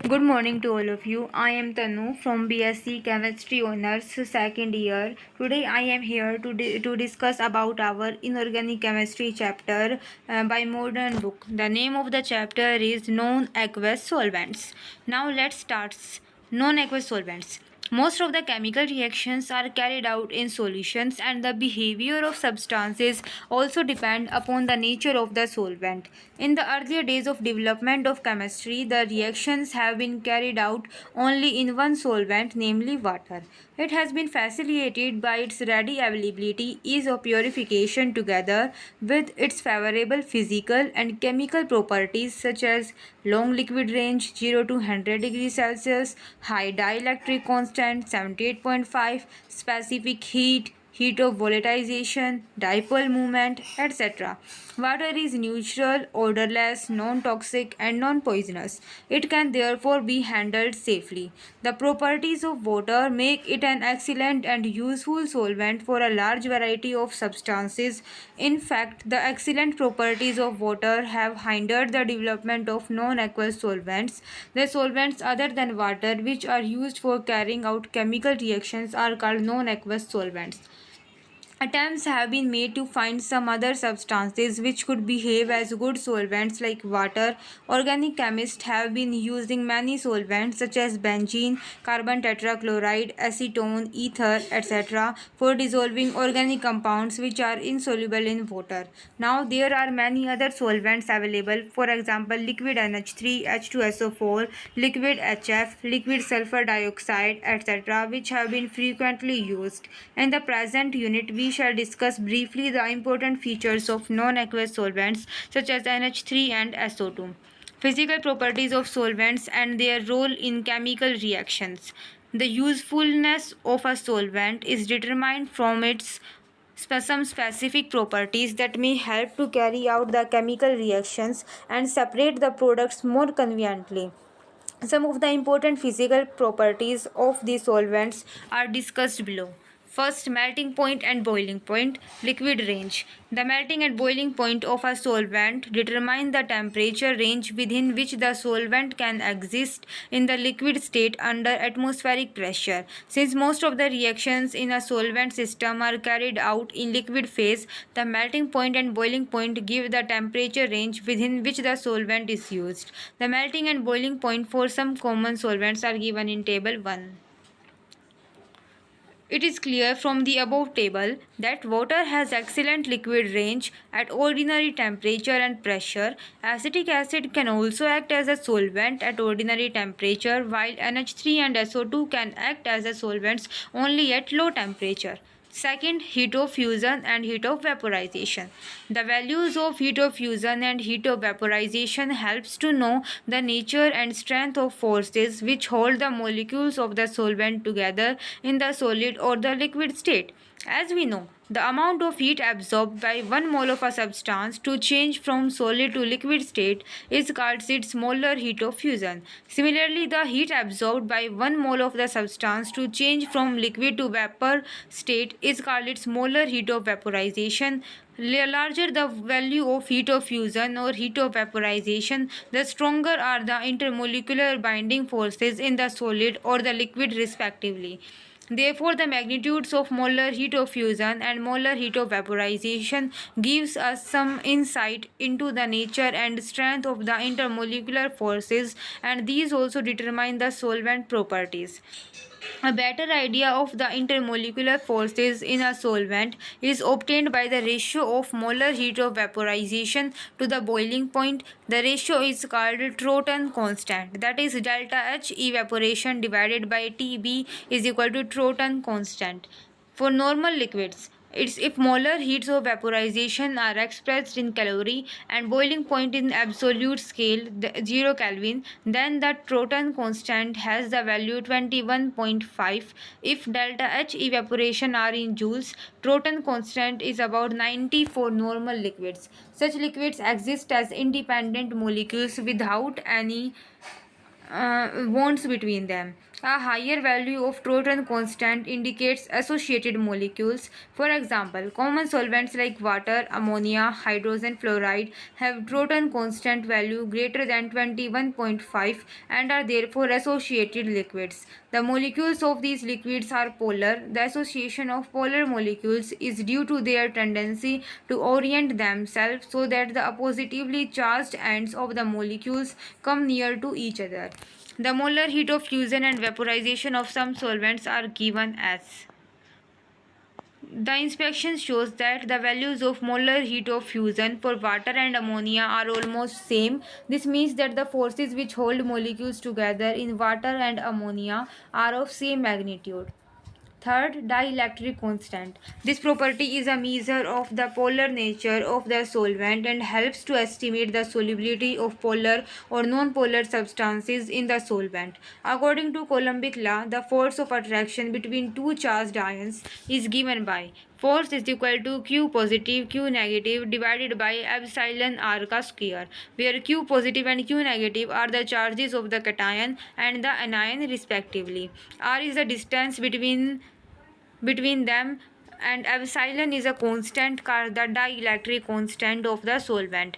Good morning to all of you. I am Tanu from BSc Chemistry Honors second year. Today I am here to discuss about our inorganic chemistry chapter by modern book. The name of the chapter is non-aqueous solvents. Now let's start. Non-aqueous solvents. Most of the chemical reactions are carried out in solutions, and the behavior of substances also depend upon the nature of the solvent. In the earlier days of development of chemistry, the reactions have been carried out only in one solvent, namely water. It has been facilitated by its ready availability, ease of purification, together with its favorable physical and chemical properties such as long liquid range 0 to 100 degrees Celsius, high dielectric constant 78.5, specific heat, heat of volatilization, dipole moment, etc. Water is neutral, odorless, non-toxic and non-poisonous. It can therefore be handled safely. The properties of water make it an excellent and useful solvent for a large variety of substances. In fact, the excellent properties of water have hindered the development of non-aqueous solvents. The solvents other than water which are used for carrying out chemical reactions are called non-aqueous solvents. Attempts have been made to find some other substances which could behave as good solvents like water. Organic chemists have been using many solvents such as benzene, carbon tetrachloride, acetone, ether, etc. for dissolving organic compounds which are insoluble in water. Now there are many other solvents available, for example liquid NH3, H2SO4, liquid HF, liquid sulfur dioxide, etc. which have been frequently used. In the present unit we shall discuss briefly the important features of non-aqueous solvents such as NH3 and SO2. Physical properties of solvents and their role in chemical reactions. The usefulness of a solvent is determined from its some specific properties that may help to carry out the chemical reactions and separate the products more conveniently. Some of the important physical properties of these solvents are discussed below. First, melting point and boiling point. Liquid range. The melting and boiling point of a solvent determine the temperature range within which the solvent can exist in the liquid state under atmospheric pressure. Since most of the reactions in a solvent system are carried out in liquid phase, the melting point and boiling point give the temperature range within which the solvent is used. The melting and boiling point for some common solvents are given in table 1. It is clear from the above table that water has excellent liquid range at ordinary temperature and pressure. Acetic acid can also act as a solvent at ordinary temperature, while NH3 and SO2 can act as a solvents only at low temperature. Second, heat of fusion and heat of vaporization. The values of heat of fusion and heat of vaporization helps to know the nature and strength of forces which hold the molecules of the solvent together in the solid or the liquid state. As we know, the amount of heat absorbed by 1 mole of a substance to change from solid to liquid state is called its molar heat of fusion. Similarly, the heat absorbed by 1 mole of the substance to change from liquid to vapor state is called its molar heat of vaporization. Larger the value of heat of fusion or heat of vaporization, the stronger are the intermolecular binding forces in the solid or the liquid respectively. Therefore, the magnitudes of molar heat of fusion and molar heat of vaporization gives us some insight into the nature and strength of the intermolecular forces, and these also determine the solvent properties. A better idea of the intermolecular forces in a solvent is obtained by the ratio of molar heat of vaporization to the boiling point. The ratio is called Troughton constant, that is delta H evaporation divided by Tb is equal to Troughton constant. For normal liquids, it's if molar heats of vaporization are expressed in calorie and boiling point in absolute scale 0 Kelvin, then the Troughton constant has the value 21.5. If delta H evaporation are in joules, Troughton constant is about 90 for normal liquids. Such liquids exist as independent molecules without any bonds between them. A higher value of Troton constant indicates associated molecules. For example, common solvents like water, ammonia, hydrogen fluoride have Troton constant value greater than 21.5 and are therefore associated liquids. The molecules of these liquids are polar. The association of polar molecules is due to their tendency to orient themselves so that the positively charged ends of the molecules come near to each other. The molar heat of fusion and vaporization of some solvents are given as. The inspection shows that the values of molar heat of fusion for water and ammonia are almost same. This means that the forces which hold molecules together in water and ammonia are of same magnitude. Third, dielectric constant. This property is a measure of the polar nature of the solvent and helps to estimate the solubility of polar or non-polar substances in the solvent. According to Coulombic law, the force of attraction between two charged ions is given by force is equal to Q positive Q negative divided by epsilon r का square, where Q positive and Q negative are the charges of the cation and the anion respectively. R is the distance between them, and epsilon is a constant called the dielectric constant of the solvent.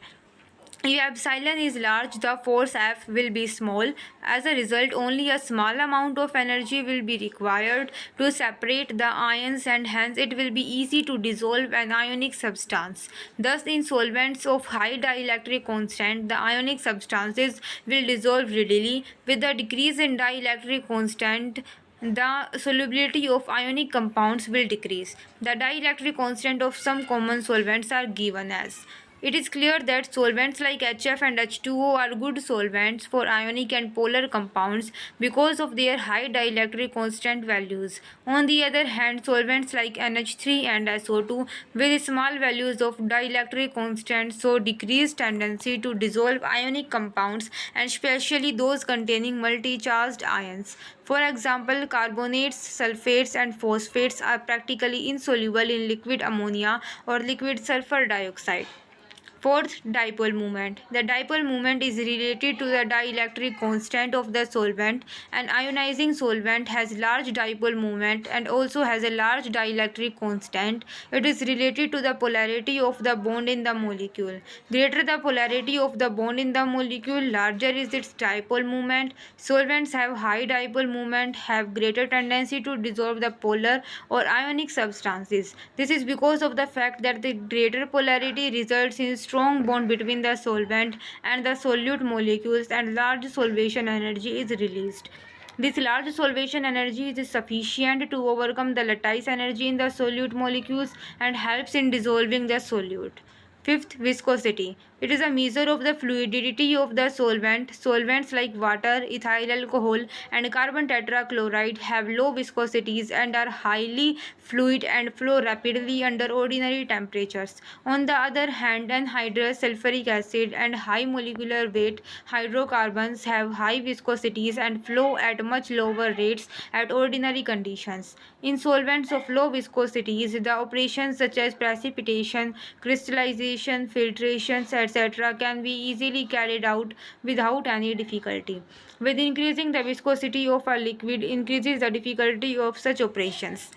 If epsilon is large, the force F will be small. As a result, only a small amount of energy will be required to separate the ions, and hence it will be easy to dissolve an ionic substance. Thus, in solvents of high dielectric constant, the ionic substances will dissolve readily. With the decrease in dielectric constant, the solubility of ionic compounds will decrease. The dielectric constant of some common solvents are given as. It is clear that solvents like HF and H2O are good solvents for ionic and polar compounds because of their high dielectric constant values. On the other hand, solvents like NH3 and SO2 with small values of dielectric constant show decreased tendency to dissolve ionic compounds, and especially those containing multi-charged ions. For example, carbonates, sulfates, and phosphates are practically insoluble in liquid ammonia or liquid sulfur dioxide. Fourth, dipole moment. The dipole moment is related to the dielectric constant of the solvent. An ionizing solvent has large dipole moment and also has a large dielectric constant. It is related to the polarity of the bond in the molecule. Greater the polarity of the bond in the molecule, larger is its dipole moment. Solvents have high dipole moment, have greater tendency to dissolve the polar or ionic substances. This is because of the fact that the greater polarity results in strong bond between the solvent and the solute molecules, and large solvation energy is released. This large solvation energy is sufficient to overcome the lattice energy in the solute molecules and helps in dissolving the solute. Fifth, viscosity. It is a measure of the fluidity of the solvent. Solvents like water, ethyl alcohol, and carbon tetrachloride have low viscosities and are highly fluid and flow rapidly under ordinary temperatures. On the other hand, anhydrous sulfuric acid and high molecular weight hydrocarbons have high viscosities and flow at much lower rates at ordinary conditions. In solvents of low viscosities, the operations such as precipitation, crystallization, filtrations, etc. can be easily carried out without any difficulty. With increasing the viscosity of a liquid increases the difficulty of such operations.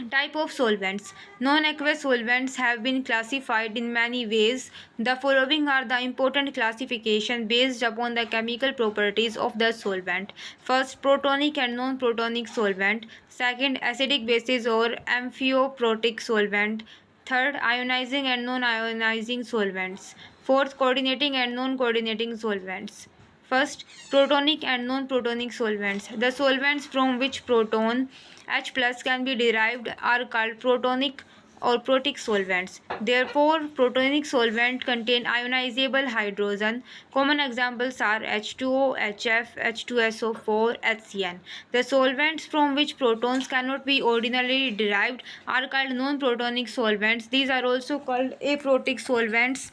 Type of solvents. Non-aqueous solvents have been classified in many ways. The following are the important classification based upon the chemical properties of the solvent. First, protonic and non-protonic solvent. Second, acidic bases or amphiprotic solvent. Third, ionizing and non-ionizing solvents. Fourth, coordinating and non-coordinating solvents. First, protonic and non-protonic solvents. The solvents from which proton H plus can be derived are called protonic or protic solvents. Therefore, protonic solvents contain ionizable hydrogen. Common examples are H2O, HF, H2SO4, HCN. The solvents from which protons cannot be ordinarily derived are called non-protonic solvents. These are also called aprotic solvents.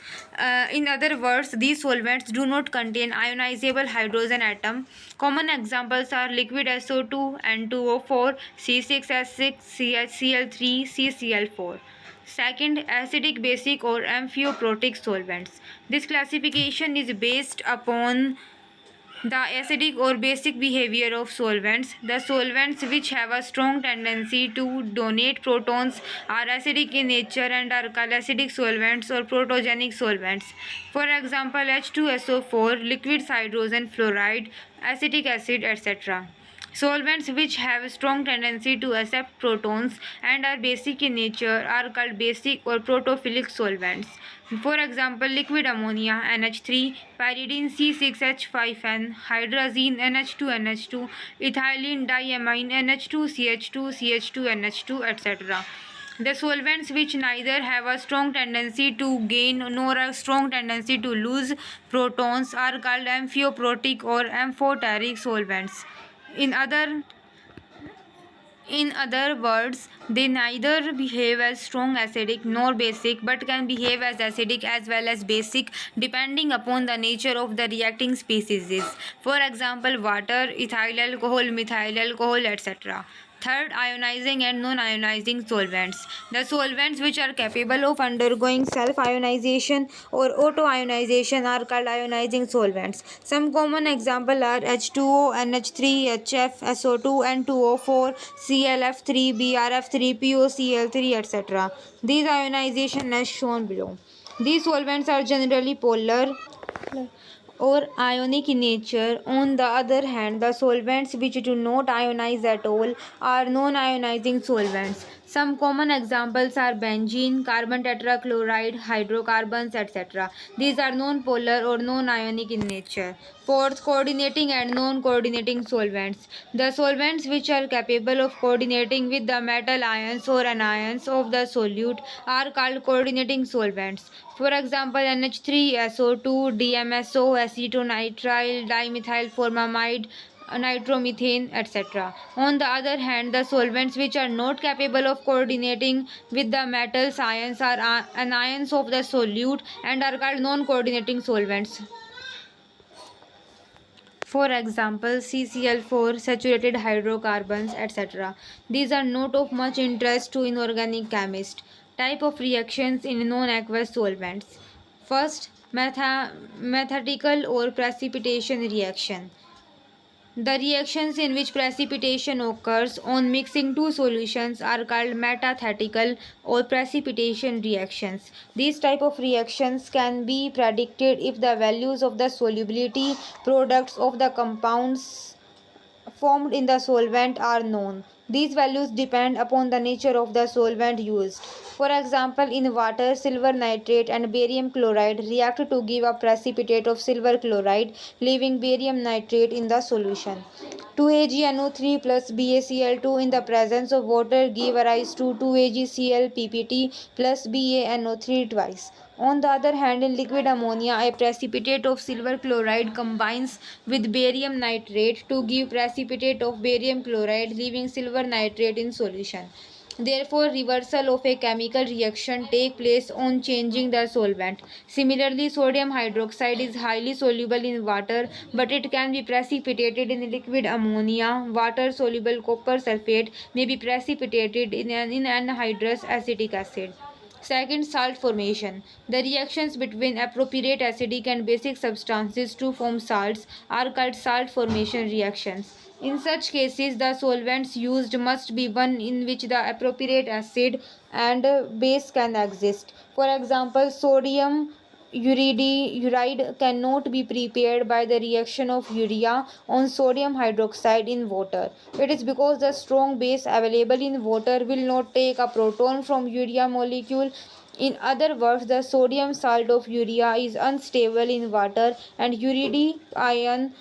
In other words, these solvents do not contain ionizable hydrogen atom. Common examples are liquid SO2, N2O4, C6H6, CHCl3, CCl4. Second, acidic basic or amphiprotic solvents. This classification is based upon The acidic or basic behavior of solvents. The solvents which have a strong tendency to donate protons are acidic in nature and are called acidic solvents or protogenic solvents. For example, H2SO4, liquid hydrogen fluoride, acetic acid, etc. Solvents which have a strong tendency to accept protons and are basic in nature are called basic or protophilic solvents. For example, liquid ammonia NH3, pyridine C6H5N, hydrazine NH2NH2, ethylene diamine NH2CH2, CH2NH2, etc. The solvents which neither have a strong tendency to gain nor a strong tendency to lose protons are called amphiprotic or amphoteric solvents. In other in other words, they neither behave as strong acidic nor basic but can behave as acidic as well as basic depending upon the nature of the reacting species. For example, water, ethyl alcohol, methyl alcohol, etc. Third, ionizing and non-ionizing solvents. The solvents which are capable of undergoing self-ionization or auto-ionization are called ionizing solvents. Some common examples are H2O, NH3, HF, SO2, N2O4, ClF3, BrF3, POCl3, etc. These ionization as shown below. These solvents are generally polar or ionic in nature. On the other hand, the solvents which do not ionize at all are non-ionizing solvents. Some common examples are benzene, carbon tetrachloride, hydrocarbons, etc. These are non-polar or non-ionic in nature. Fourth, coordinating and non-coordinating solvents. The solvents which are capable of coordinating with the metal ions or anions of the solute are called coordinating solvents. For example, NH3SO2, DMSO, acetonitrile, dimethylformamide, nitromethane, etc. On the other hand, the solvents which are not capable of coordinating with the metals ions are anions of the solute and are called non-coordinating solvents. For example, CCl4, saturated hydrocarbons, etc. These are not of much interest to inorganic chemists. Type of reactions in non-aqueous solvents. First, mathematical or precipitation reaction. The reactions in which precipitation occurs on mixing two solutions are called metathetical or precipitation reactions. These type of reactions can be predicted if the values of the solubility products of the compounds formed in the solvent are known. These values depend upon the nature of the solvent used. For example, in water, silver nitrate and barium chloride react to give a precipitate of silver chloride, leaving barium nitrate in the solution. 2AgNO3 plus BaCl2 in the presence of water give rise to 2AgCl plus BaNO3 twice. On the other hand, in liquid ammonia, a precipitate of silver chloride combines with barium nitrate to give precipitate of barium chloride, leaving silver nitrate in solution. Therefore, reversal of a chemical reaction take place on changing the solvent. Similarly, sodium hydroxide is highly soluble in water, but it can be precipitated in liquid ammonia. Water-soluble copper sulfate may be precipitated in anhydrous acetic acid. Second, salt formation. The reactions between appropriate acidic and basic substances to form salts are called salt formation reactions. In such cases, the solvents used must be one in which the appropriate acid and base can exist. For example, sodium uride cannot be prepared by the reaction of urea on sodium hydroxide in water. It is because the strong base available in water will not take a proton from urea molecule. In other words, the sodium salt of urea is unstable in water and uride ion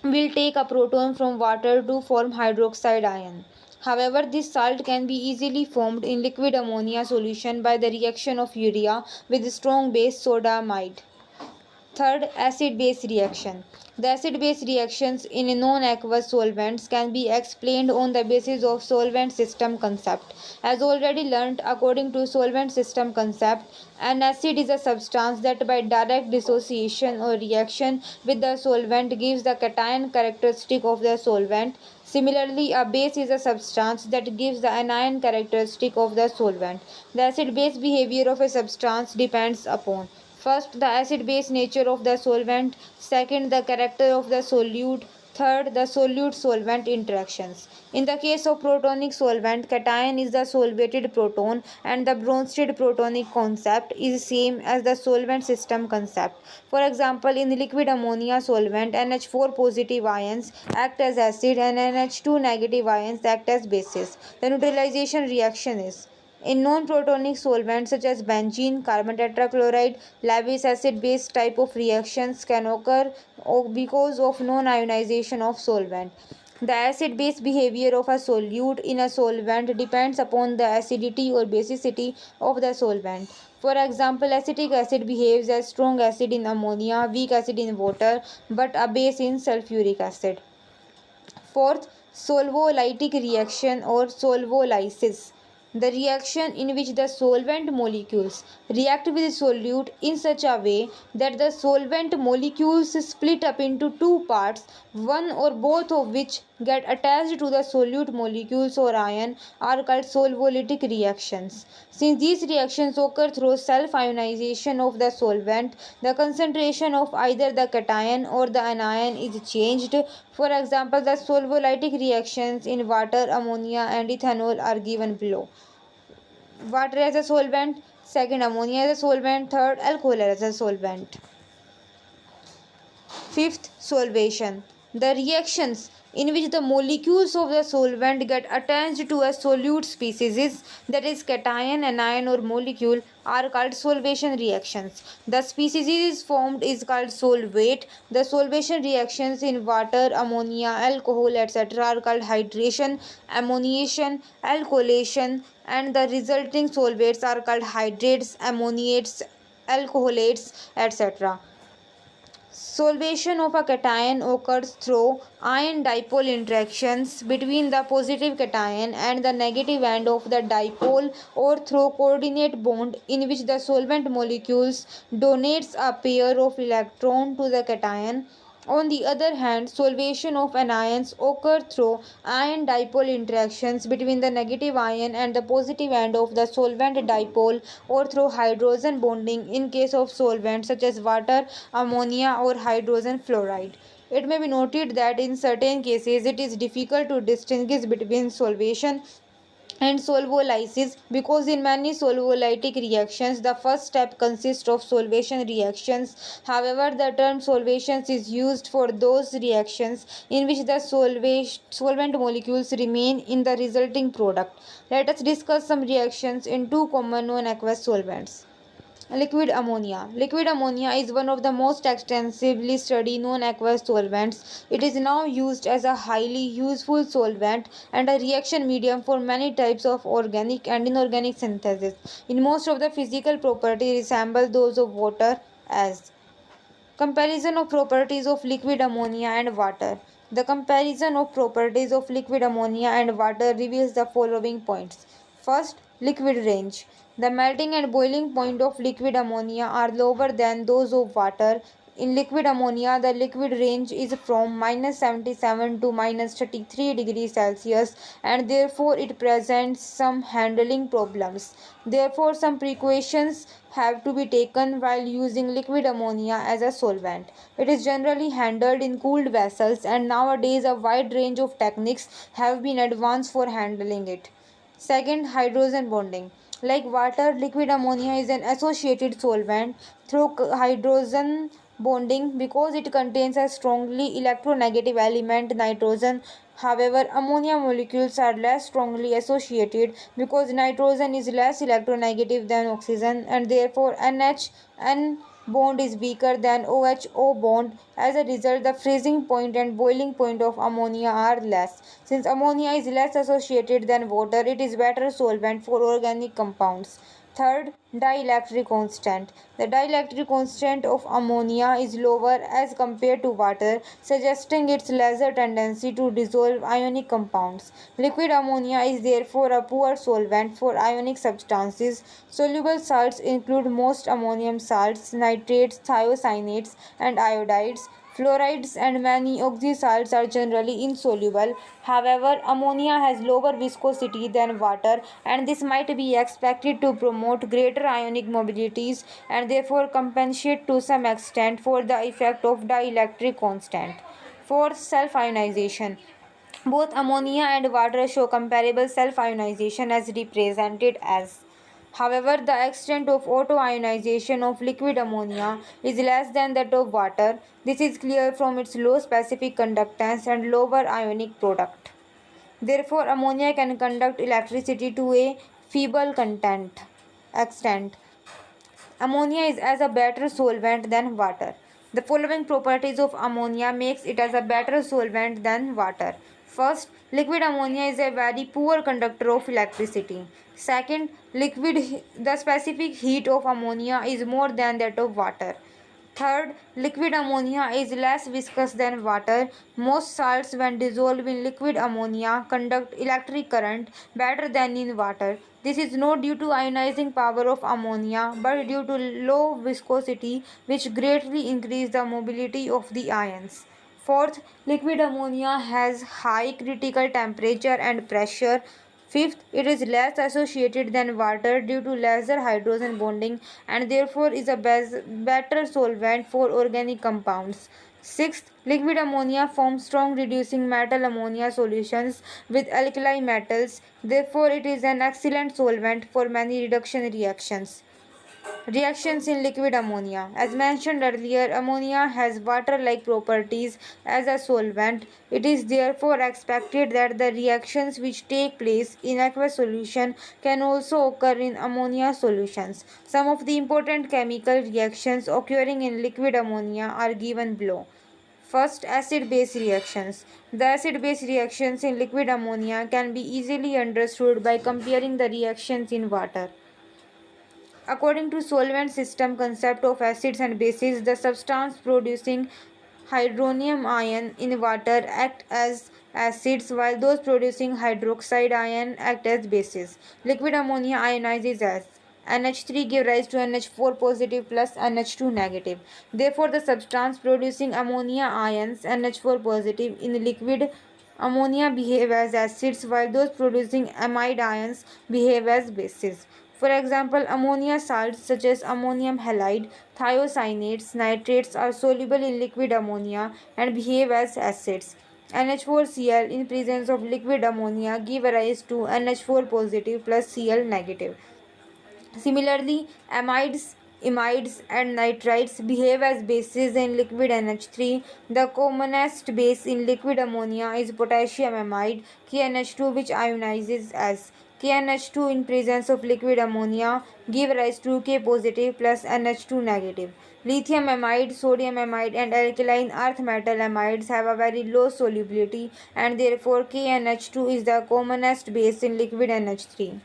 will take a proton from water to form hydroxide ion. However, this salt can be easily formed in liquid ammonia solution by the reaction of urea with strong base sodamide. Third, acid-base reaction. The acid-base reactions in non-aqueous solvents can be explained on the basis of solvent system concept. As already learnt, according to solvent system concept, an acid is a substance that by direct dissociation or reaction with the solvent gives the cation characteristic of the solvent. Similarly, a base is a substance that gives the anion characteristic of the solvent. The acid-base behavior of a substance depends upon: First, the acid-base nature of the solvent. Second, the character of the solute. Third, the solute-solvent interactions. In the case of protonic solvent, cation is the solvated proton and the Bronsted protonic concept is same as the solvent system concept. For example, in liquid ammonia solvent, NH4 positive ions act as acid and NH2 negative ions act as bases. The neutralization reaction is in non-protonic solvents such as benzene, carbon tetrachloride, Lewis acid-base type of reactions can occur because of non-ionization of solvent. The acid-base behavior of a solute in a solvent depends upon the acidity or basicity of the solvent. For example, acetic acid behaves as strong acid in ammonia, weak acid in water, but a base in sulfuric acid. Fourth, solvolytic reaction or solvolysis. The reaction in which the solvent molecules react with the solute in such a way that the solvent molecules split up into two parts, one or both of which get attached to the solute molecules or ion are called solvolytic reactions. Since these reactions occur through self-ionization of the solvent, the concentration of either the cation or the anion is changed. For example, the solvolytic reactions in water, ammonia and ethanol are given below. Water as a solvent, second ammonia as a solvent, third alcohol as a solvent. Fifth, solvation. The reactions in which the molecules of the solvent get attached to a solute species, that is cation, anion or molecule, are called solvation reactions. The species is formed is called solvate. The solvation reactions in water, ammonia, alcohol, etc. are called hydration, ammoniation, alcoholation, and the resulting solvates are called hydrates, ammoniates, alcoholates, etc. Solvation of a cation occurs through ion dipole interactions between the positive cation and the negative end of the dipole or through coordinate bond in which the solvent molecules donates a pair of electrons to the cation. On the other hand, solvation of anions occur through ion dipole interactions between the negative ion and the positive end of the solvent dipole or through hydrogen bonding in case of solvents such as water, ammonia or hydrogen fluoride. It may be noted that in certain cases it is difficult to distinguish between solvation and solvolysis because in many solvolytic reactions the first step consists of solvation reactions. However, the term solvations is used for those reactions in which the solvent molecules remain in the resulting product. Let us discuss some reactions in two common known aqueous solvents. Liquid ammonia. Liquid ammonia is one of the most extensively studied known aqueous solvents. It is now used as a highly useful solvent and a reaction medium for many types of organic and inorganic synthesis. In most of the physical properties resemble those of water as comparison of properties of liquid ammonia and water. The comparison of properties of liquid ammonia and water reveals the following points. First, liquid range. The melting and boiling point of liquid ammonia are lower than those of water. In liquid ammonia, the liquid range is from -77 to -33 degrees Celsius and therefore it presents some handling problems. Therefore, some precautions have to be taken while using liquid ammonia as a solvent. It is generally handled in cooled vessels and nowadays a wide range of techniques have been advanced for handling it. Second, hydrogen bonding. Like water, liquid ammonia is an associated solvent through hydrogen bonding because it contains a strongly electronegative element nitrogen. However, ammonia molecules are less strongly associated because nitrogen is less electronegative than oxygen and therefore NH bond is weaker than OHO bond. As a result, the freezing point and boiling point of ammonia are less. Since ammonia is less associated than water, it is better solvent for organic compounds. Third, dielectric constant. The dielectric constant of ammonia is lower as compared to water, suggesting its lesser tendency to dissolve ionic compounds. Liquid ammonia is therefore a poor solvent for ionic substances. Soluble salts include most ammonium salts, nitrates, thiocyanates, and iodides. Fluorides and many oxysalts are generally insoluble. However, ammonia has lower viscosity than water, and this might be expected to promote greater ionic mobilities and therefore compensate to some extent for the effect of dielectric constant. Fourth, self ionization. Both ammonia and water show comparable self ionization as represented as. However, the extent of auto ionization of liquid ammonia is less than that of water. This is clear from its low specific conductance and lower ionic product. Therefore, ammonia can conduct electricity to a feeble extent. Ammonia is as a better solvent than water. The following properties of ammonia makes it as a better solvent than water. First, liquid ammonia is a very poor conductor of electricity. Second, the specific heat of ammonia is more than that of water. Third, liquid ammonia is less viscous than water. Most salts, when dissolved in liquid ammonia, conduct electric current better than in water. This is not due to ionizing power of ammonia, but due to low viscosity, which greatly increase the mobility of the ions. Fourth, liquid ammonia has high critical temperature and pressure. Fifth, it is less associated than water due to lesser hydrogen bonding and therefore is a better solvent for organic compounds. Sixth, liquid ammonia forms strong reducing metal ammonia solutions with alkali metals. Therefore, it is an excellent solvent for many reduction reactions. Reactions in liquid ammonia. As mentioned earlier, ammonia has water like properties as a solvent. It is therefore expected that the reactions which take place in aqueous solution can also occur in ammonia solutions. Some of the important chemical reactions occurring in liquid ammonia are given below. First, acid base reactions. The acid base reactions in liquid ammonia can be easily understood by comparing the reactions in water. According to solvent system concept of acids and bases, the substance producing hydronium ion in water act as acids while those producing hydroxide ion act as bases. Liquid ammonia ionizes as NH3 give rise to NH4 positive plus NH2 negative. Therefore, the substance producing ammonia ions NH4 positive in liquid ammonia behave as acids while those producing amide ions behave as bases. For example, ammonia salts such as ammonium halide, thiocyanates, nitrates are soluble in liquid ammonia and behave as acids. NH4Cl in presence of liquid ammonia give rise to NH4 positive plus Cl negative. Similarly, imides, and nitrites behave as bases in liquid NH3. The commonest base in liquid ammonia is potassium amide, KNH2, which ionizes as KNH2 in presence of liquid ammonia give rise to K positive plus NH2 negative. Lithium amide, sodium amide, and alkaline earth metal amides have a very low solubility and therefore KNH2 is the commonest base in liquid NH3.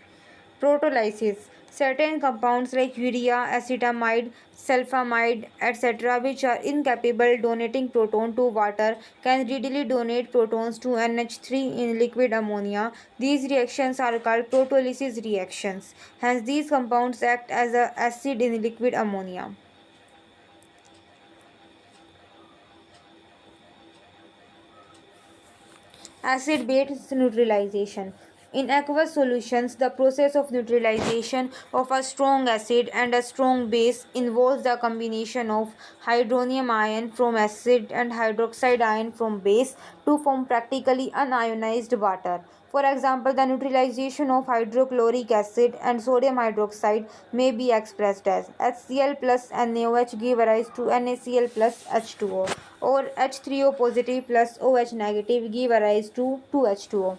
Proteolysis. Certain compounds like urea, acetamide, sulfamide, etc., which are incapable donating proton to water, can readily donate protons to NH3 in liquid ammonia. These reactions are called proteolysis reactions. Hence, these compounds act as an acid in liquid ammonia. Acid-base neutralization. In aqueous solutions, the process of neutralization of a strong acid and a strong base involves the combination of hydronium ion from acid and hydroxide ion from base to form practically unionized water. For example, the neutralization of hydrochloric acid and sodium hydroxide may be expressed as HCl plus NaOH give rise to NaCl plus H2O, or H3O positive plus OH negative give rise to 2H2O.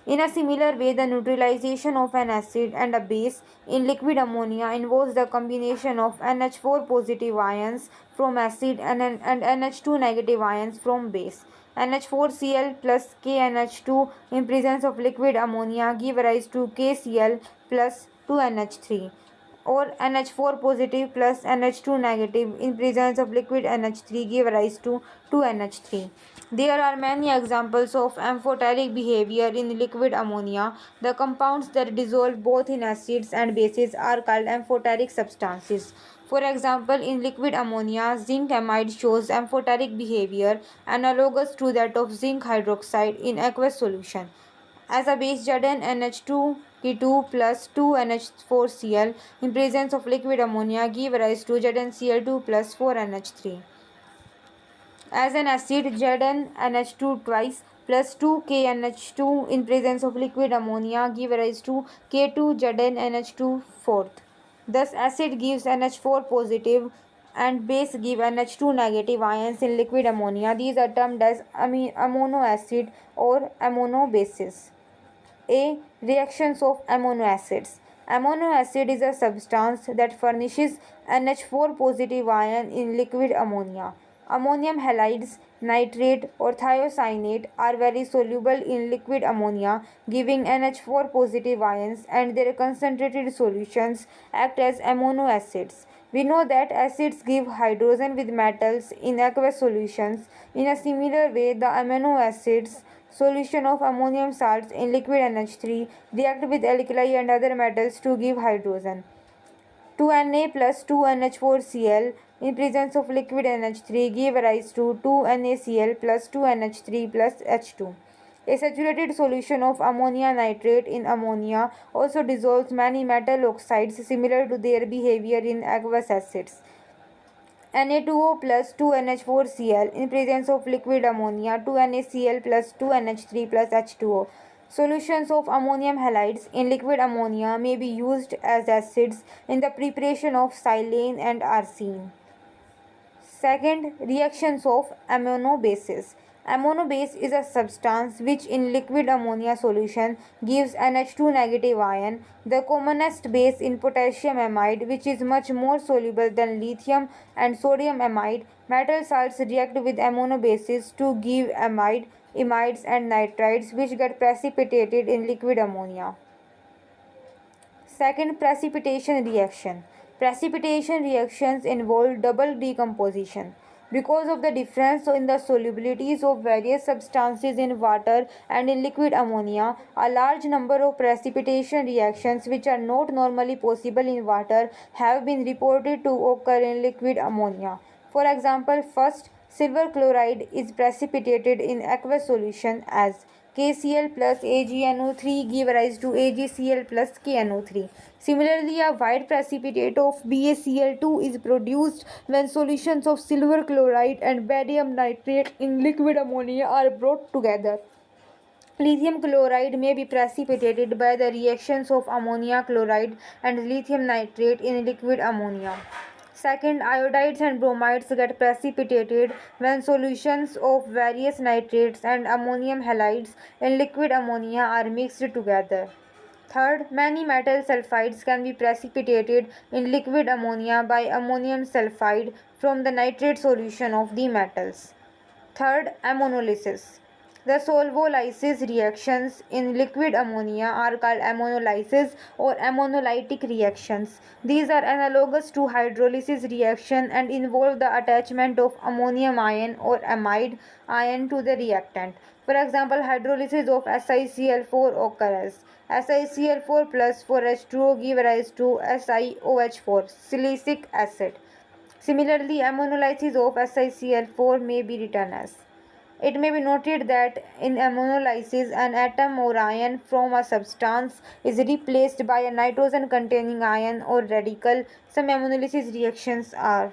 In a similar way, the neutralization of an acid and a base in liquid ammonia involves the combination of NH4 positive ions from acid and NH2 negative ions from base. NH4Cl plus KNH2 in presence of liquid ammonia give rise to KCl plus 2NH3, or NH4 positive plus NH2 negative in presence of liquid NH3 give rise to 2NH3. There are many examples of amphoteric behavior in liquid ammonia. The compounds that dissolve both in acids and bases are called amphoteric substances. For example, in liquid ammonia, zinc amide shows amphoteric behavior analogous to that of zinc hydroxide in aqueous solution. As a base, ZnNH2 K2 plus 2NH4Cl in presence of liquid ammonia give rise to ZnCl2 plus 4NH3. As an acid, ZnNH2 twice plus 2KNH2 in presence of liquid ammonia give rise to K2ZnNH2 fourth. Thus, acid gives NH4 positive and base give NH2 negative ions in liquid ammonia. These are termed as amino acid or amino bases. A. Reactions of amino acids. Amino acid is a substance that furnishes NH4 positive ion in liquid ammonia. Ammonium halides, nitrate or thiocyanate are very soluble in liquid ammonia, giving NH4 positive ions, and their concentrated solutions act as amino acids. We know that acids give hydrogen with metals in aqueous solutions. In a similar way, the amino acids solution of ammonium salts in liquid NH3 react with alkali and other metals to give hydrogen. 2Na plus 2NH4Cl in presence of liquid NH3 give rise to 2NaCl plus 2NH3 plus H2. A saturated solution of ammonia nitrate in ammonia also dissolves many metal oxides similar to their behavior in aqueous acids. Na2O plus 2NH4Cl in presence of liquid ammonia, 2NaCl plus 2NH3 plus H2O. Solutions of ammonium halides in liquid ammonia may be used as acids in the preparation of silane and arsine. Second, reactions of amino bases. Amino base is a substance which in liquid ammonia solution gives NH2 negative ion. The commonest base in potassium amide, which is much more soluble than lithium and sodium amide. Metal salts react with amino bases to give amide, imides and nitrides which get precipitated in liquid ammonia. Second, precipitation reaction. Precipitation reactions involve double decomposition. Because of the difference in the solubilities of various substances in water and in liquid ammonia, a large number of precipitation reactions which are not normally possible in water have been reported to occur in liquid ammonia. For example, first, silver chloride is precipitated in aqueous solution as KCl plus AgNO3 give rise to AgCl plus KNO3. Similarly, a white precipitate of BaCl2 is produced when solutions of silver chloride and barium nitrate in liquid ammonia are brought together. Lithium chloride may be precipitated by the reactions of ammonia chloride and lithium nitrate in liquid ammonia. Second, iodides and bromides get precipitated when solutions of various nitrates and ammonium halides in liquid ammonia are mixed together. Third, many metal sulfides can be precipitated in liquid ammonia by ammonium sulfide from the nitrate solution of the metals. Third, ammonolysis. The solvolysis reactions in liquid ammonia are called ammonolysis or ammonolytic reactions. These are analogous to hydrolysis reaction and involve the attachment of ammonium ion or amide ion to the reactant. For example, hydrolysis of SiCl4 occurs. SiCl4 plus 4H2O give rise to SiOH4, silicic acid. Similarly, ammonolysis of SiCl4 may be written as. It may be noted that in ammonolysis, an atom or ion from a substance is replaced by a nitrogen containing ion or radical. Some ammonolysis reactions are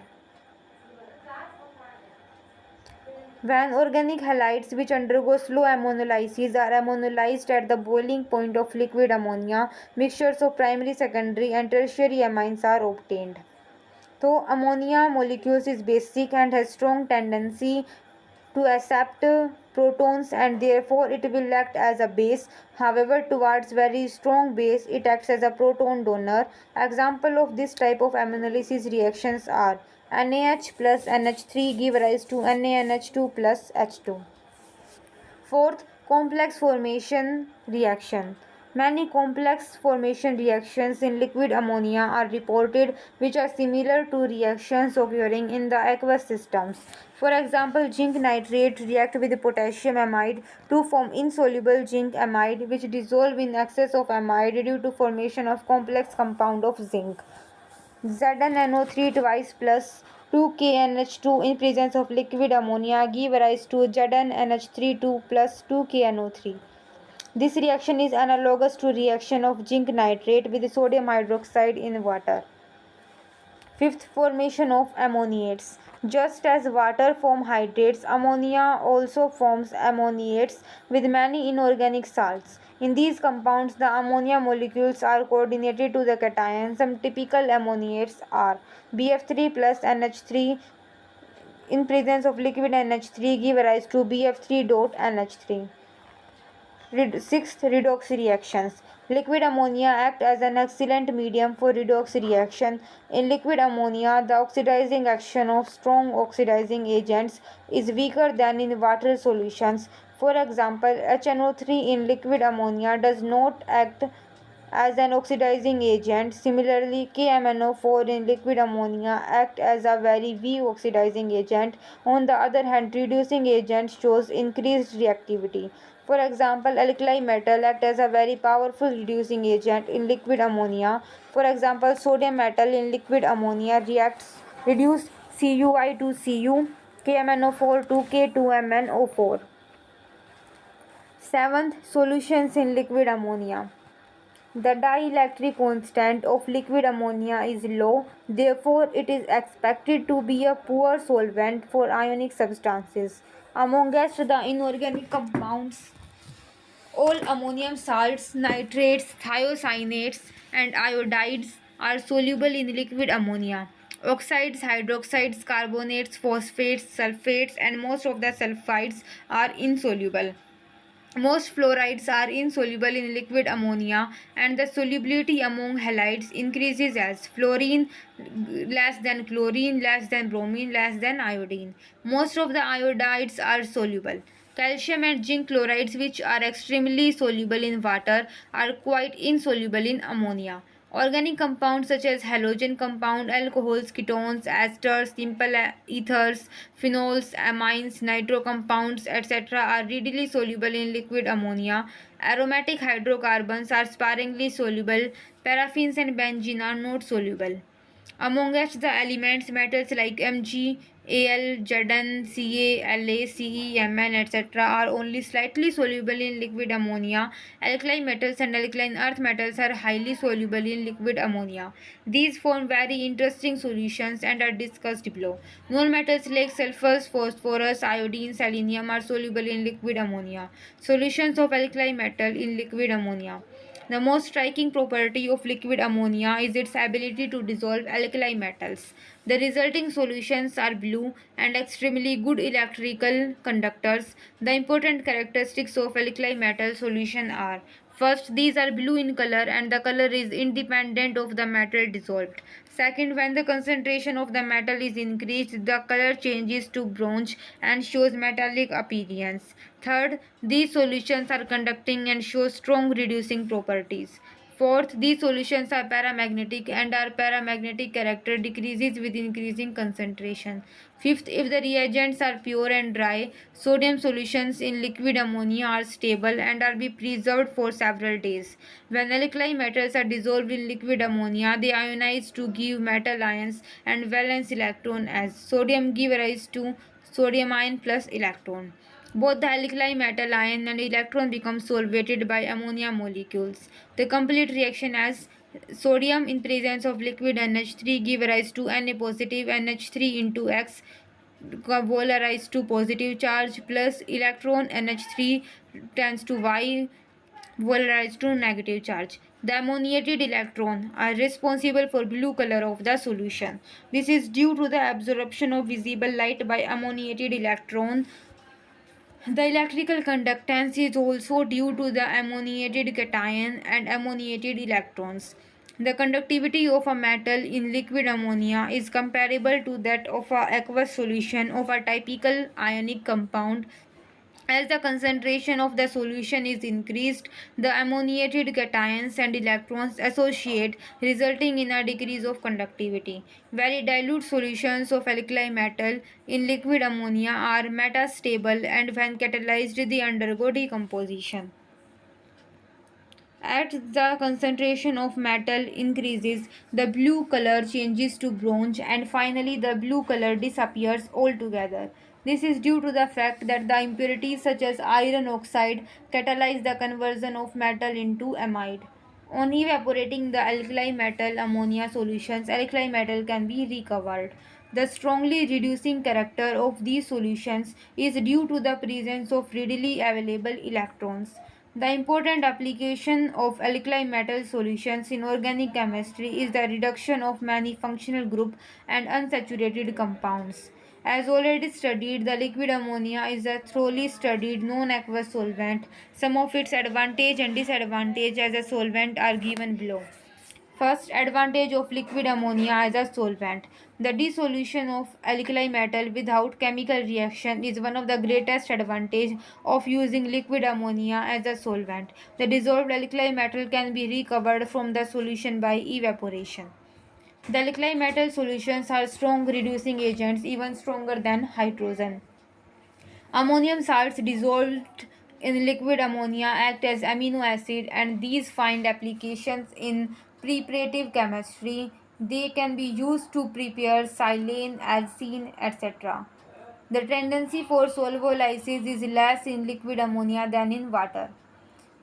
when organic halides which undergo slow ammonolysis are ammonolyzed at the boiling point of liquid ammonia, mixtures of primary, secondary and tertiary amines are obtained. Though ammonia molecules is basic and has strong tendency to accept protons and therefore it will act as a base. However, towards very strong base, it acts as a proton donor. Example of this type of ammonolysis reactions are NaH plus NH3 give rise to NaNH2 plus H2. Fourth, complex formation reaction. Many complex formation reactions in liquid ammonia are reported which are similar to reactions occurring in the aqueous systems. For example, zinc nitrate react with potassium amide to form insoluble zinc amide which dissolve in excess of amide due to formation of complex compound of zinc. ZnNO3 twice plus 2KNH2 in presence of liquid ammonia give rise to ZnNH3 2 plus 2KNO3. This reaction is analogous to reaction of zinc nitrate with sodium hydroxide in water. Fifth, formation of ammoniates. Just as water forms hydrates, ammonia also forms ammoniates with many inorganic salts. In these compounds, the ammonia molecules are coordinated to the cation. Some typical ammoniates are BF3 plus NH3 in presence of liquid NH3 give rise to BF3 dot NH3. Sixth, redox reactions. Liquid ammonia acts as an excellent medium for redox reaction. In liquid ammonia, the oxidizing action of strong oxidizing agents is weaker than in water solutions. For example, HNO3 in liquid ammonia does not act as an oxidizing agent. Similarly, KMNO4 in liquid ammonia acts as a very weak oxidizing agent. On the other hand, reducing agent shows increased reactivity. For example, alkali metal acts as a very powerful reducing agent in liquid ammonia. For example, sodium metal in liquid ammonia reduce CuI to Cu, KMNO4 to K2MnO4. Seventh, solutions in liquid ammonia. The dielectric constant of liquid ammonia is low, therefore it is expected to be a poor solvent for ionic substances. Amongst the inorganic compounds, all ammonium salts, nitrates, thiocyanates, and iodides are soluble in liquid ammonia. Oxides, hydroxides, carbonates, phosphates, sulfates, and most of the sulfides are insoluble. Most fluorides are insoluble in liquid ammonia, and the solubility among halides increases as fluorine less than chlorine, less than bromine, less than iodine. Most of the iodides are soluble. Calcium and zinc chlorides, which are extremely soluble in water, are quite insoluble in ammonia. Organic compounds such as halogen compound, alcohols, ketones, esters, simple ethers, phenols, amines, nitro compounds, etc. are readily soluble in liquid ammonia. Aromatic hydrocarbons are sparingly soluble. Paraffins and benzene are not soluble. Amongst the elements, metals like Mg, Al, Zn, Ca, La, Ce, Mn, etc. are only slightly soluble in liquid ammonia. Alkali metals and alkaline earth metals are highly soluble in liquid ammonia. These form very interesting solutions and are discussed below. Non-metals like sulfur, phosphorus, iodine, selenium are soluble in liquid ammonia. Solutions of alkali metal in liquid ammonia. The most striking property of liquid ammonia is its ability to dissolve alkali metals. The resulting solutions are blue and extremely good electrical conductors. The important characteristics of alkali metal solution are: first, these are blue in color and the color is independent of the metal dissolved. Second, when the concentration of the metal is increased, the color changes to bronze and shows metallic appearance. Third, these solutions are conducting and show strong reducing properties. Fourth, these solutions are paramagnetic and our paramagnetic character decreases with increasing concentration. Fifth, if the reagents are pure and dry, sodium solutions in liquid ammonia are stable and are be preserved for several days. When alkali metals are dissolved in liquid ammonia, they ionize to give metal ions and valence electron as sodium give rise to sodium ion plus electron. Both the alkali metal ion and electron become solvated by ammonia molecules. The complete reaction as sodium in presence of liquid NH3 give rise to Na positive NH3 into X polarized to positive charge plus electron NH3 tends to Y polarized to negative charge. The ammoniated electron are responsible for blue color of the solution. This is due to the absorption of visible light by ammoniated electron. The electrical conductance is also due to the ammoniated cation and ammoniated electrons. The conductivity of a metal in liquid ammonia is comparable to that of a aqueous solution of a typical ionic compound. As the concentration of the solution is increased, the ammoniated cations and electrons associate, resulting in a decrease of conductivity. Very dilute solutions of alkali metal in liquid ammonia are metastable and when catalyzed they undergo decomposition. As the concentration of metal increases, the blue color changes to bronze and finally the blue color disappears altogether. This is due to the fact that the impurities such as iron oxide catalyze the conversion of metal into amide. On evaporating the alkali metal ammonia solutions, alkali metal can be recovered. The strongly reducing character of these solutions is due to the presence of readily available electrons. The important application of alkali metal solutions in organic chemistry is the reduction of many functional group and unsaturated compounds. As already studied, the liquid ammonia is a thoroughly studied non-aqueous solvent. Some of its advantage and disadvantage as a solvent are given below. First, advantage of liquid ammonia as a solvent. The dissolution of alkali metal without chemical reaction is one of the greatest advantages of using liquid ammonia as a solvent. The dissolved alkali metal can be recovered from the solution by evaporation. The alkali metal solutions are strong reducing agents, even stronger than hydrogen. Ammonium salts dissolved in liquid ammonia act as amino acid and these find applications in preparative chemistry. They can be used to prepare silane, alcene, etc. The tendency for solubilisis is less in liquid ammonia than in water.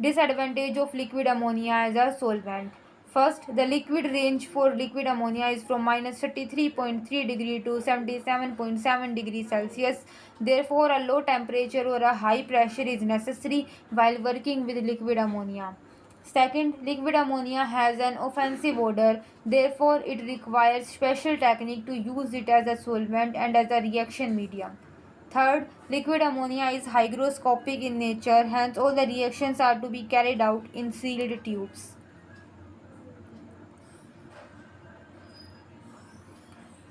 Disadvantage of liquid ammonia as a solvent. First, the liquid range for liquid ammonia is from minus 33.3 degree to 77.7 degrees Celsius. Therefore, a low temperature or a high pressure is necessary while working with liquid ammonia. Second, liquid ammonia has an offensive odor, therefore, it requires special technique to use it as a solvent and as a reaction medium. Third, liquid ammonia is hygroscopic in nature, hence all the reactions are to be carried out in sealed tubes.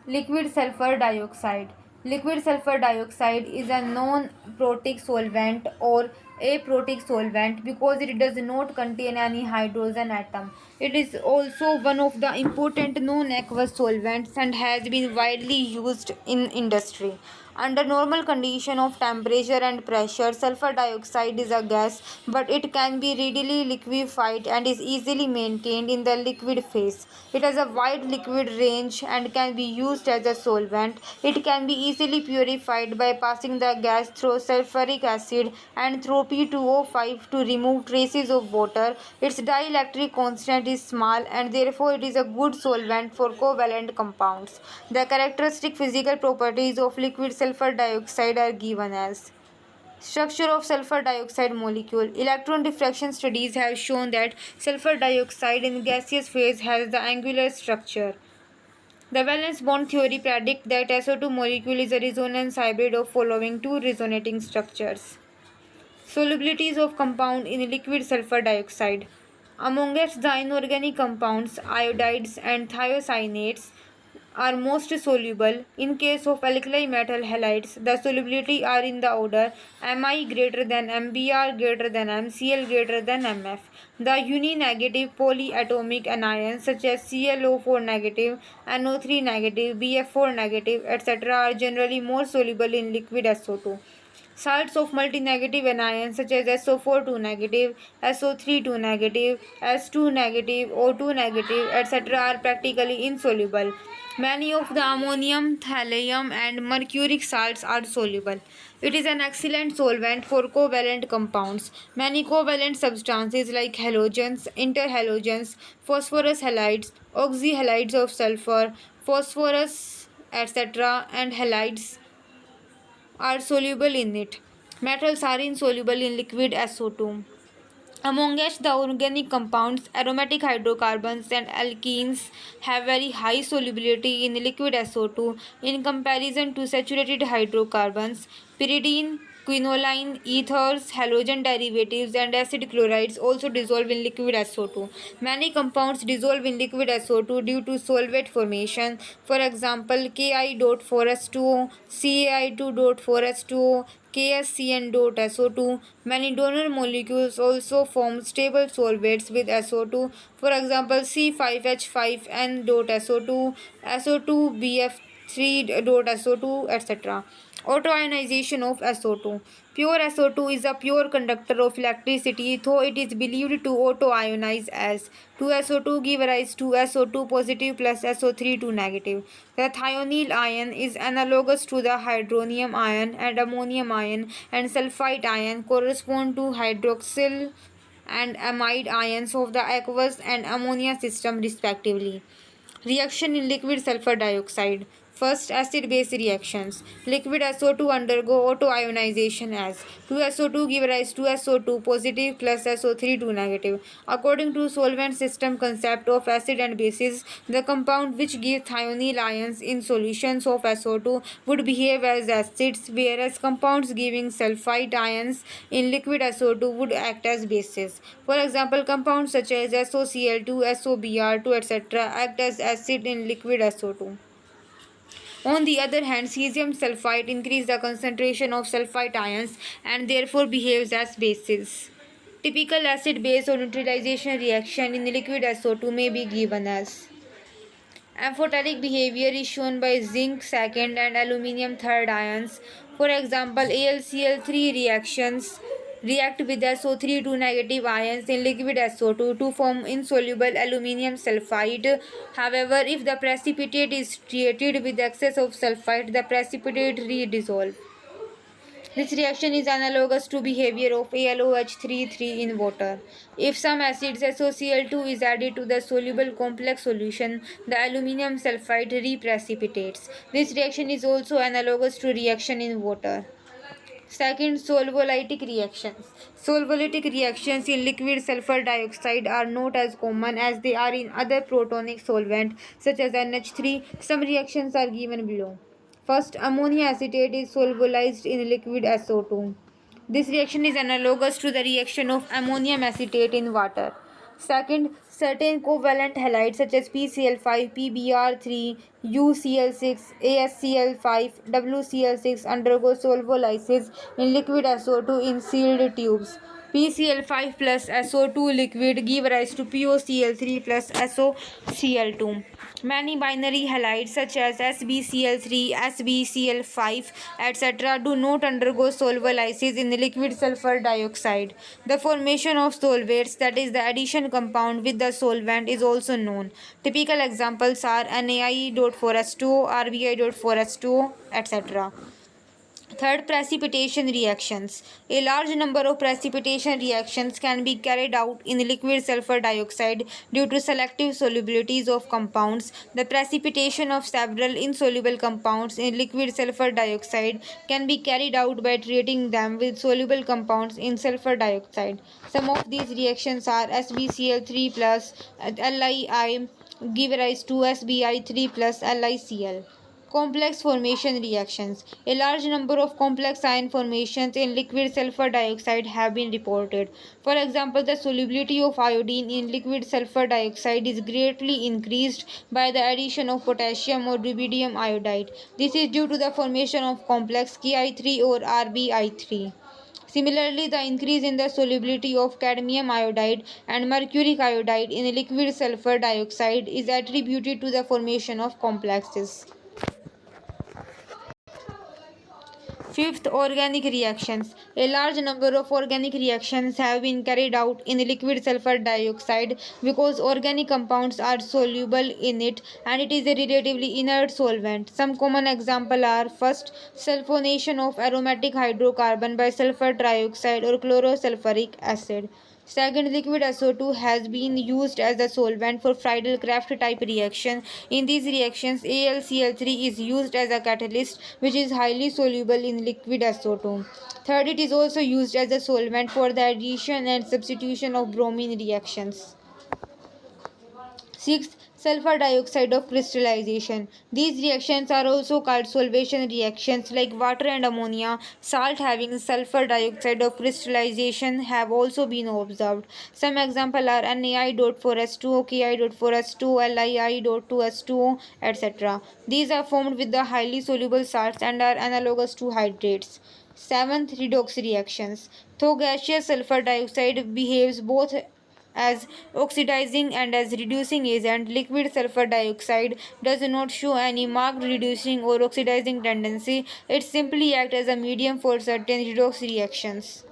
Liquid sulfur dioxide. Liquid sulfur dioxide is a non-protic solvent or aprotic solvent because it does not contain any hydrogen atom. It is also one of the important non-aqueous solvents and has been widely used in industry. Under normal condition of temperature and pressure, sulfur dioxide is a gas, but it can be readily liquefied and is easily maintained in the liquid phase. It has a wide liquid range and can be used as a solvent. It can be easily purified by passing the gas through sulfuric acid and through P2O5 to remove traces of water. Its dielectric constant is small and therefore it is a good solvent for covalent compounds. The characteristic physical properties of liquid sulfur dioxide are given as structure of sulfur dioxide molecule. Electron diffraction studies have shown that sulfur dioxide in gaseous phase has the angular structure. The valence bond theory predicts that SO2 molecule is a resonance hybrid of following two resonating structures. Solubilities of compound in liquid sulfur dioxide. Amongst the inorganic compounds, iodides and thiocyanates are most soluble. In case of alkali metal halides, the solubility are in the order Mi greater than Mbr greater than Mcl greater than Mf. The uni-negative polyatomic anions such as ClO4 negative, NO3 negative, BF4 negative, etc. are generally more soluble in liquid SO2. Salts of multi-negative anions such as SO4 2 negative, SO3 2 negative, S2 negative, O2 negative, etc. are practically insoluble. Many of the ammonium, thallium and mercuric salts are soluble. It is an excellent solvent for covalent compounds. Many covalent substances like halogens, interhalogens, phosphorus halides, oxyhalides of sulfur, phosphorus, etc. and halides are soluble in it. Metals are insoluble in liquid SO2. Amongst the organic compounds, aromatic hydrocarbons and alkenes have very high solubility in liquid SO2 in comparison to saturated hydrocarbons. Pyridine, quinoline, ethers, halogen derivatives, and acid chlorides also dissolve in liquid SO2. Many compounds dissolve in liquid SO2 due to solvate formation. For example, Ki.4S2O, Cai2.4S2O, KSCN.SO2. Many donor molecules also form stable solvates with SO2. For example, C5H5N.SO2, SO2BF3.SO2, etc. Autoionization of SO2. Pure SO2 is a pure conductor of electricity, though it is believed to auto-ionize as 2SO2 give rise to SO2 positive plus SO3 2 negative. The thionyl ion is analogous to the hydronium ion and ammonium ion, and sulfite ion correspond to hydroxyl and amide ions of the aqueous and ammonia system respectively. Reaction in liquid sulfur dioxide. First, acid-base reactions. Liquid SO2 undergo autoionization as 2SO2 give rise to SO2 positive plus SO3 2 negative. According to solvent system concept of acid and bases, the compound which give thionyl ions in solutions of SO2 would behave as acids, whereas compounds giving sulfite ions in liquid SO2 would act as bases. For example, compounds such as SOCl2, SOBr2, etc. act as acid in liquid SO2. On the other hand, cesium sulfite increases the concentration of sulfite ions and therefore behaves as bases. Typical acid-base or neutralization reaction in liquid SO2 may be given as amphoteric behavior is shown by zinc second and aluminium third ions. For example, AlCl3 reactions react with SO3 2 negative ions in liquid SO2 to form insoluble aluminium sulfide. However, if the precipitate is treated with excess of sulfite, the precipitate redissolves. This reaction is analogous to behavior of AlOH3 in water. If some acids SOCl2 is added to the soluble complex solution, the aluminium sulfide reprecipitates. This reaction is also analogous to reaction in water. Second, solvolytic reactions. Solvolytic reactions in liquid sulfur dioxide are not as common as they are in other protonic solvent such as NH3. Some reactions are given below. First, ammonia acetate is solvolized in liquid SO2. This reaction is analogous to the reaction of ammonium acetate in water. Second, certain covalent halides such as PCl5, PBr3, UCl6, ASCl5, WCl6 undergo solvolysis in liquid SO2 in sealed tubes. PCl5 plus SO2 liquid give rise to POCl3 plus SOCl2. Many binary halides such as SbCl3, SbCl5, etc. do not undergo solvolysis in the liquid sulfur dioxide. The formation of solvates, that is the addition compound with the solvent, is also known. Typical examples are NaI.4S2, RBI.4S2, etc. Third, precipitation reactions. A large number of precipitation reactions can be carried out in liquid sulfur dioxide due to selective solubilities of compounds. The precipitation of several insoluble compounds in liquid sulfur dioxide can be carried out by treating them with soluble compounds in sulfur dioxide. Some of these reactions are SbCl3 plus LiI give rise to SbI3 plus LiCl. Complex formation reactions. A large number of complex ion formations in liquid sulfur dioxide have been reported. For example, the solubility of iodine in liquid sulfur dioxide is greatly increased by the addition of potassium or rubidium iodide. This is due to the formation of complex Ki3 or RbI3. Similarly, the increase in the solubility of cadmium iodide and mercuric iodide in liquid sulfur dioxide is attributed to the formation of complexes. Fifth, organic reactions. A large number of organic reactions have been carried out in liquid sulfur dioxide because organic compounds are soluble in it and it is a relatively inert solvent. Some common examples are first, sulfonation of aromatic hydrocarbon by sulfur trioxide or chlorosulfuric acid. Second, liquid SO2 has been used as a solvent for Friedel-Crafts type reaction. In these reactions, AlCl3 is used as a catalyst which is highly soluble in liquid SO2. Third, it is also used as a solvent for the addition and substitution of bromine reactions. Sixth, sulfur dioxide of crystallization. These reactions are also called solvation reactions like water and ammonia. Salt having sulfur dioxide of crystallization have also been observed. Some examples are NaI.4S2, Ki.4S2, LiI.2S2, etc. These are formed with the highly soluble salts and are analogous to hydrates. Seventh, redox reactions. Though gaseous sulfur dioxide behaves both as oxidizing and as reducing agent. Liquid sulfur dioxide does not show any marked reducing or oxidizing tendency. It simply acts as a medium for certain redox reactions.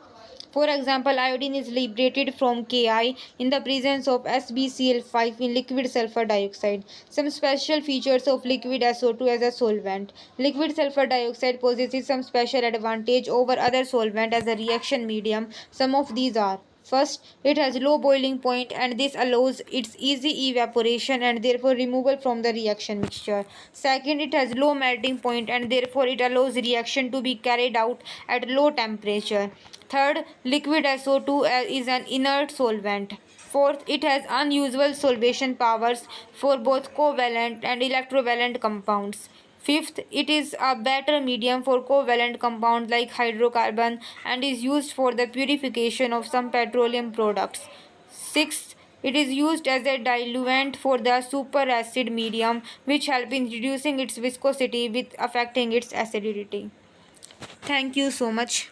For example, iodine is liberated from Ki in the presence of SbCl5 in liquid sulfur dioxide. Some special features of liquid SO2 as a solvent. Liquid sulfur dioxide possesses some special advantage over other solvents as a reaction medium. Some of these are: first, it has low boiling point and this allows its easy evaporation and therefore removal from the reaction mixture. Second, it has low melting point and therefore it allows reaction to be carried out at low temperature. Third, liquid SO2 is an inert solvent. Fourth, it has unusual solvation powers for both covalent and electrovalent compounds. Fifth, it is a better medium for covalent compounds like hydrocarbon and is used for the purification of some petroleum products. Sixth, it is used as a diluent for the superacid medium, which helps in reducing its viscosity with affecting its acidity. Thank you so much.